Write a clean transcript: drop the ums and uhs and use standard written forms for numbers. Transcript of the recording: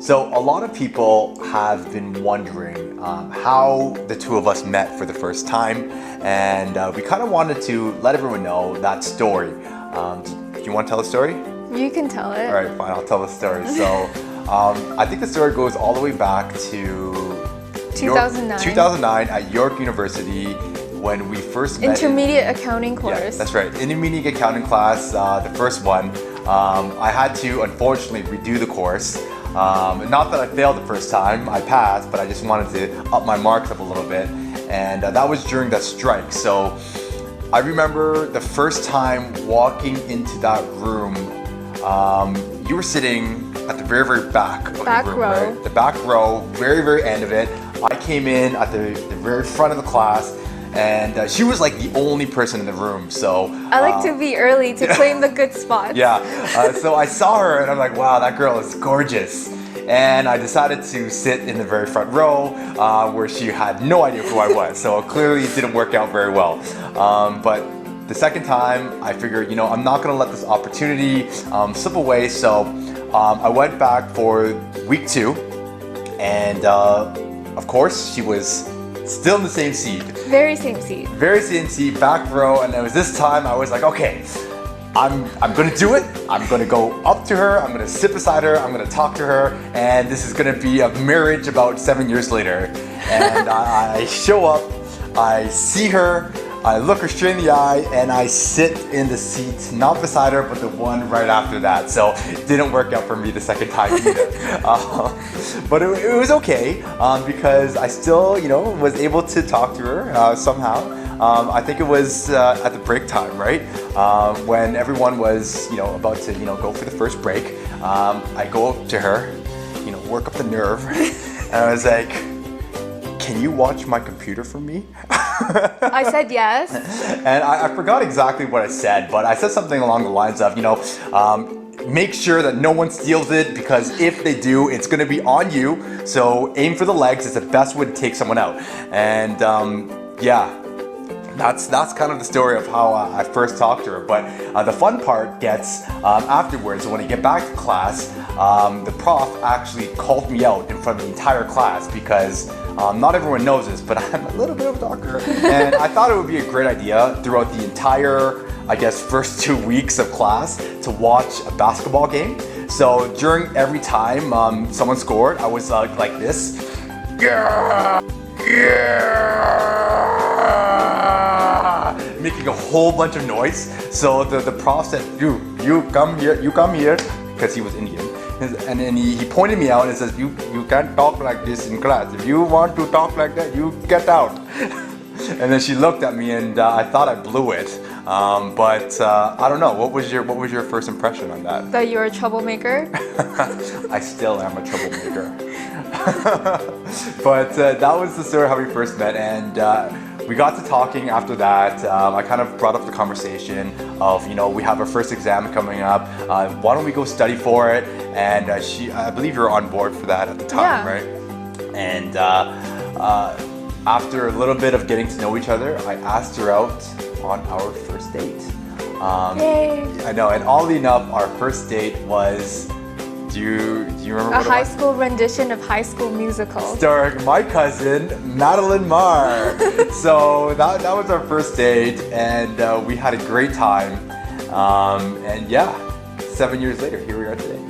So a lot of people have been wondering how the two of us met for the first time, and we kind of wanted to let everyone know that story. Do you want to tell the story? You can tell it. All right, fine, I'll tell the story. So I think the story goes all the way back to 2009. 2009 at York University when we first met. Intermediate accounting course. Yeah, that's right. Intermediate accounting class, the first one. I had to unfortunately redo the course. Not that I failed the first time, I passed, but I just wanted to up my marks up a little bit. And that was during that strike. So I remember the first time walking into that room, you were sitting at the very, very back of the room, row. right? The back row, very, very end of it. I came in at the very front of the class, and she was like the only person in the room. So I like to be early to claim the good spots. Yeah, so I saw her and I'm like, wow, that girl is gorgeous. And I decided to sit in the very front row where she had no idea who I was. So clearly it didn't work out very well. But the second time I figured, I'm not gonna let this opportunity slip away. So I went back for week 2, and of course she was still in the same seat. Very same seat. Very same seat, back row, and it was this time I was like, okay, I'm gonna do it. I'm gonna go up to her, I'm gonna sit beside her, I'm gonna talk to her, and this is gonna be a marriage about 7 years later. And I show up, I see her, I look her straight in the eye, and I sit in the seat, not beside her, but the one right after that. So it didn't work out for me the second time either. But it was okay because I still, was able to talk to her somehow. I think it was at the break time, right? When everyone was, about to, go for the first break. I go up to her, work up the nerve, and I was like, can you watch my computer for me? I said yes. And I forgot exactly what I said, but I said something along the lines of, make sure that no one steals it, because if they do, it's gonna be on you. So aim for the legs, it's the best way to take someone out. And yeah. That's kind of the story of how I first talked to her. But the fun part gets afterwards. When I get back to class, the prof actually called me out in front of the entire class because not everyone knows this, but I'm a little bit of a talker. And I thought it would be a great idea throughout the entire, first 2 weeks of class to watch a basketball game. So during every time someone scored, I was like this. Yeah! Yeah! Making a whole bunch of noise. So the prof said, you come here, because he was Indian. And then he pointed me out and says, you can't talk like this in class. If you want to talk like that, you get out. And then she looked at me, and I thought I blew it. But I don't know. What was your first impression on that? That you're a troublemaker? I still am a troublemaker. But that was the story of how we first met, and we got to talking after that. I kind of brought up the conversation of, we have our first exam coming up. Why don't we go study for it? And I believe you were on board for that at the time, yeah. Right? And after a little bit of getting to know each other, I asked her out on our first date. Yay! I know, and oddly enough, our first date was, do you remember a what it high was? school rendition of High School Musical. Starring my cousin, Madeline Marr. So that was our first date, and we had a great time. And yeah, 7 years later, here we are today.